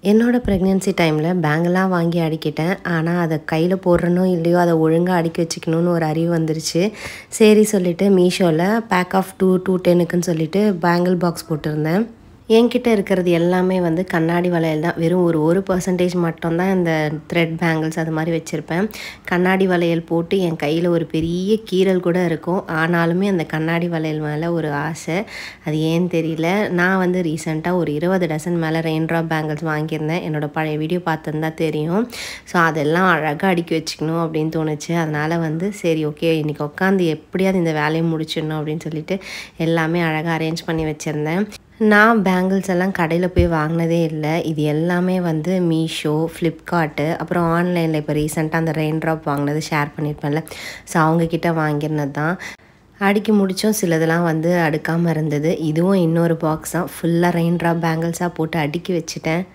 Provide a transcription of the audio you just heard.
என்னோட ப்ரெக்னன்சி டைமில் பேங்கெல்லாம் வாங்கி அடிக்கிட்டேன். ஆனால் அதை கையில் போடுறனோ இல்லையோ அதை ஒழுங்காக அடுக்கி வச்சுக்கணும்னு ஒரு அறிவு வந்துருச்சு. சரி சொல்லிவிட்டு மீஷோவில் பேக் ஆஃப் 2 சொல்லிட்டு பேங்கிள் பாக்ஸ் போட்டிருந்தேன். என்கிட்ட இருக்கிறது எல்லாமே வந்து கண்ணாடி வளையல் தான். வெறும் ஒரு 1% மட்டும்தான் இந்த த்ரெட் பேங்கிள்ஸ் அது மாதிரி வச்சுருப்பேன். கண்ணாடி வளையல் போட்டு என் கையில் ஒரு பெரிய கீறல் கூட இருக்கும். ஆனாலுமே அந்த கண்ணாடி வளையல் மேலே ஒரு ஆசை. அது ஏன்னு தெரியல. நான் வந்து ரீசெண்டாக ஒரு 20 டசன் மேலே ரெயின் ட்ராப் பேங்கிள்ஸ் வாங்கியிருந்தேன். என்னோடய பழைய வீடியோ பார்த்துருந்தா தெரியும். ஸோ அதெல்லாம் அழகாக அடுக்கி வச்சுக்கணும் அப்படின்னு தோணுச்சு. அதனால் வந்து சரி ஓகே இன்றைக்கி உட்காந்து எப்படியாவது இந்த வேலையை முடிச்சிடணும் அப்படின்னு சொல்லிட்டு எல்லாமே அழகாக அரேஞ்ச் பண்ணி வச்சுருந்தேன். நான் பேங்கிள்ஸ் எல்லாம் கடையில் போய் வாங்கினதே இல்லை. இது எல்லாமே வந்து மீஷோ, ஃப்ளிப்கார்ட்டு, அப்புறம் ஆன்லைனில் இப்போ ரீசெண்டாக அந்த ரெயின் ட்ராப் வாங்கினது ஷேர் பண்ணியிருப்பேன்ல, ஸோ அவங்கக்கிட்ட வாங்கியிருந்தது தான். அடுக்கி முடித்தோம். சிலதெல்லாம் வந்து அடுக்காமல் இருந்தது. இதுவும் இன்னொரு பாக்ஸ் தான். ஃபுல்லாக ரெயின் ட்ராப் பேங்கிள்ஸாக போட்டு அடுக்கி வச்சுட்டேன்.